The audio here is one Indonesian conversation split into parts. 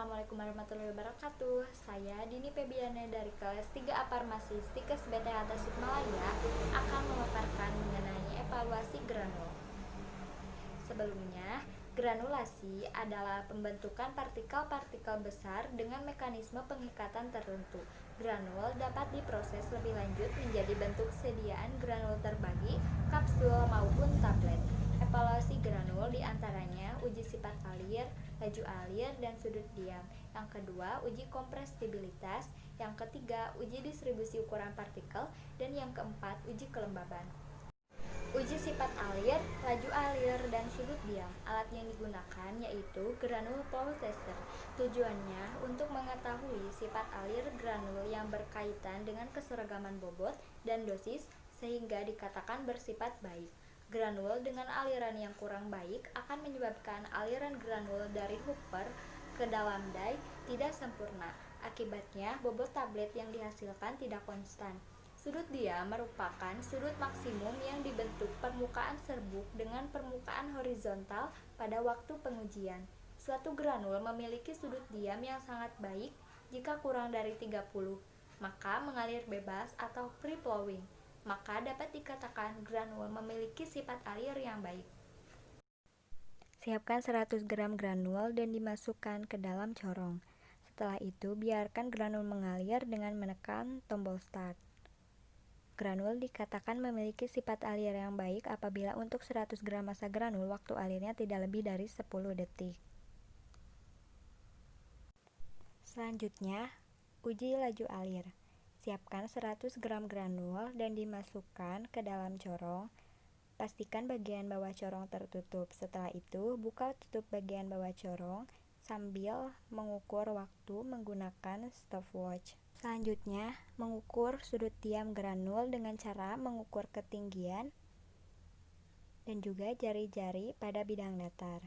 Assalamualaikum warahmatullahi wabarakatuh. Saya Dini Febiana dari kelas 3A Farmasi Stikes BTH Tasikmalaya akan memaparkan mengenai evaluasi granul. Sebelumnya, granulasi adalah pembentukan partikel-partikel besar dengan mekanisme pengikatan tertentu. Granul dapat diproses lebih lanjut menjadi bentuk sediaan granul terbagi, kapsul maupun tablet. Evaluasi granul diantaranya uji sifat alir, laju alir, dan sudut diam. Yang kedua, uji kompresibilitas. Yang ketiga, uji distribusi ukuran partikel. Dan yang keempat, uji kelembaban. Uji sifat alir, laju alir, dan sudut diam. Alat yang digunakan yaitu granul flow tester. Tujuannya untuk mengetahui sifat alir granul yang berkaitan dengan keseragaman bobot dan dosis sehingga dikatakan bersifat baik. Granul dengan aliran yang kurang baik akan menyebabkan aliran granul dari hopper ke dalam die tidak sempurna. Akibatnya, bobot tablet yang dihasilkan tidak konstan. Sudut diam merupakan sudut maksimum yang dibentuk permukaan serbuk dengan permukaan horizontal pada waktu pengujian. Suatu granul memiliki sudut diam yang sangat baik jika kurang dari 30, maka mengalir bebas atau free flowing. Maka dapat dikatakan granul memiliki sifat alir yang baik. Siapkan 100 gram granul dan dimasukkan ke dalam corong. Setelah itu, biarkan granul mengalir dengan menekan tombol start. Granul dikatakan memiliki sifat alir yang baik apabila untuk 100 gram massa granul waktu alirnya tidak lebih dari 10 detik. Selanjutnya, uji laju alir. Siapkan 100 gram granul dan dimasukkan ke dalam corong. Pastikan bagian bawah corong tertutup. Setelah itu, buka tutup bagian bawah corong sambil mengukur waktu menggunakan stopwatch. Selanjutnya, mengukur sudut diam granul dengan cara mengukur ketinggian dan juga jari-jari pada bidang datar.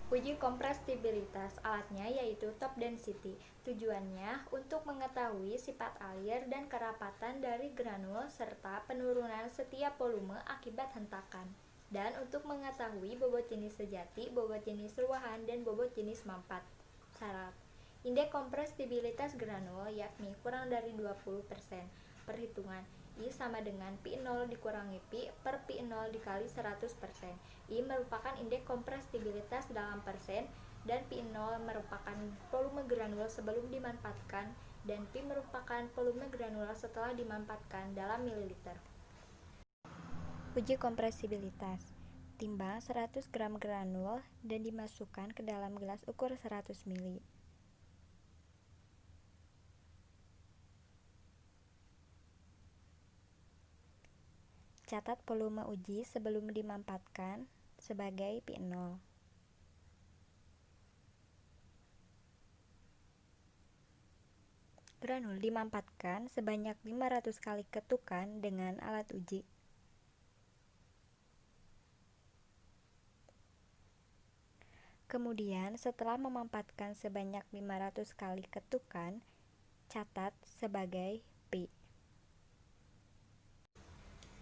Uji kompresibilitas alatnya yaitu top density. Tujuannya untuk mengetahui sifat alir dan kerapatan dari granul serta penurunan setiap volume akibat hentakan. Dan untuk mengetahui bobot jenis sejati, bobot jenis ruahan, dan bobot jenis mampat. Syarat indeks kompresibilitas granul yakni kurang dari 20%. Perhitungan I sama dengan Pi0 dikurangi Pi per Pi0 dikali 100%. I merupakan indeks kompresibilitas dalam persen dan Pi0 merupakan volume granul sebelum dimanfaatkan dan Pi merupakan volume granul setelah dimanfaatkan dalam mililiter. Uji kompresibilitas. Timbang 100 gram granul dan dimasukkan ke dalam gelas ukur 100 ml. Catat volume uji sebelum dimanfaatkan sebagai Pi0. Granul dimanfaatkan sebanyak 500 kali ketukan dengan alat uji. Kemudian setelah memanfaatkan sebanyak 500 kali ketukan, catat sebagai Pi.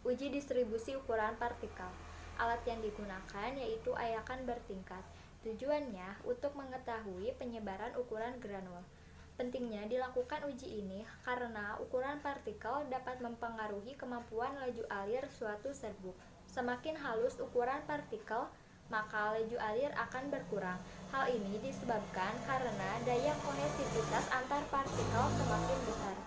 Uji distribusi ukuran partikel. Alat yang digunakan yaitu ayakan bertingkat. Tujuannya untuk mengetahui penyebaran ukuran granul. Pentingnya dilakukan uji ini karena ukuran partikel dapat mempengaruhi kemampuan laju alir suatu serbuk. Semakin halus ukuran partikel, maka laju alir akan berkurang. Hal ini disebabkan karena daya kohesivitas antar partikel semakin besar.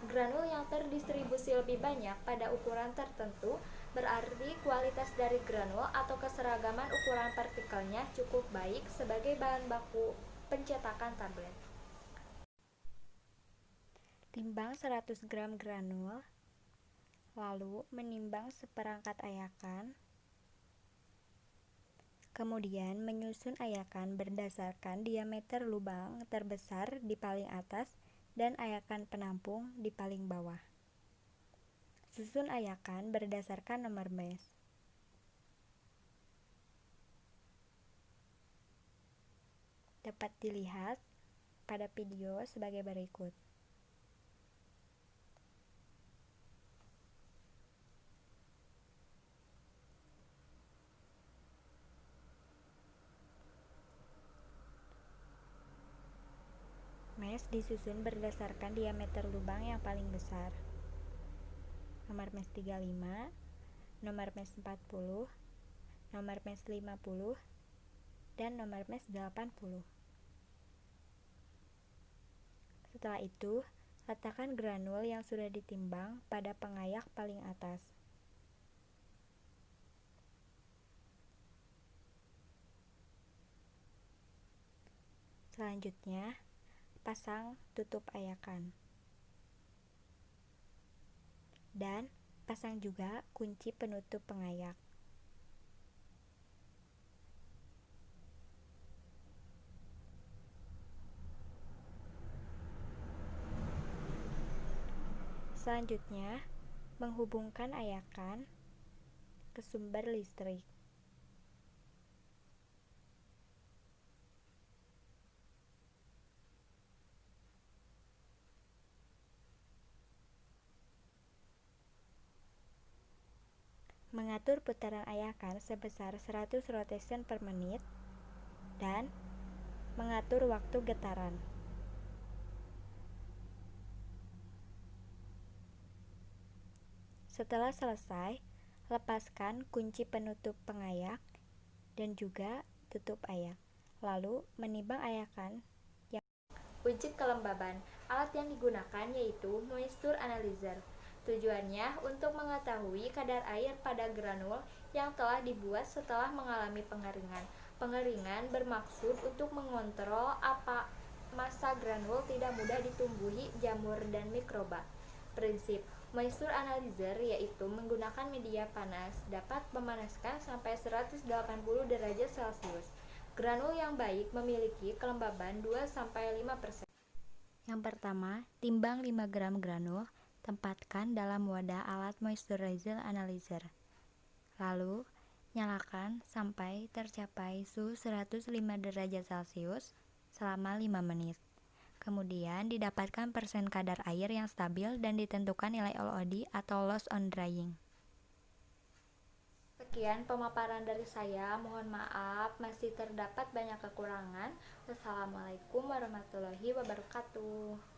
Granul yang terdistribusi lebih banyak pada ukuran tertentu berarti kualitas dari granul atau keseragaman ukuran partikelnya cukup baik sebagai bahan baku pencetakan tablet. Timbang 100 gram granul, lalu menimbang seperangkat ayakan, kemudian menyusun ayakan berdasarkan diameter lubang terbesar di paling atas dan ayakan penampung di paling bawah. Susun ayakan berdasarkan nomor batch. Dapat dilihat pada video sebagai berikut. mes disusun berdasarkan diameter lubang yang paling besar. Nomor mes 35, nomor mes 40, nomor mes 50, dan nomor mes 80. Setelah itu, letakkan granul yang sudah ditimbang pada pengayak paling atas. Selanjutnya, pasang tutup ayakan. Dan pasang juga kunci penutup pengayak. Selanjutnya, menghubungkan ayakan ke sumber listrik. Mengatur putaran ayakan sebesar 100 rotation per menit dan mengatur waktu getaran. Setelah selesai, lepaskan kunci penutup pengayak dan juga tutup ayak. Lalu menimbang ayakan yang uji kelembaban. Alat yang digunakan yaitu moisture analyzer. Tujuannya untuk mengetahui kadar air pada granul yang telah dibuat setelah mengalami pengeringan. Pengeringan bermaksud untuk mengontrol apa massa granul tidak mudah ditumbuhi jamur dan mikroba. Prinsip moisture analyzer yaitu menggunakan media panas dapat memanaskan sampai 180 derajat Celcius. Granul yang baik memiliki kelembaban 2-5%. Yang pertama, timbang 5 gram granul, tempatkan dalam wadah alat moisturizer analyzer. Lalu, nyalakan sampai tercapai suhu 105 derajat Celcius selama 5 menit. Kemudian didapatkan persen kadar air yang stabil dan ditentukan nilai LOD atau loss on drying. Sekian pemaparan dari saya, mohon maaf masih terdapat banyak kekurangan. Wassalamualaikum warahmatullahi wabarakatuh.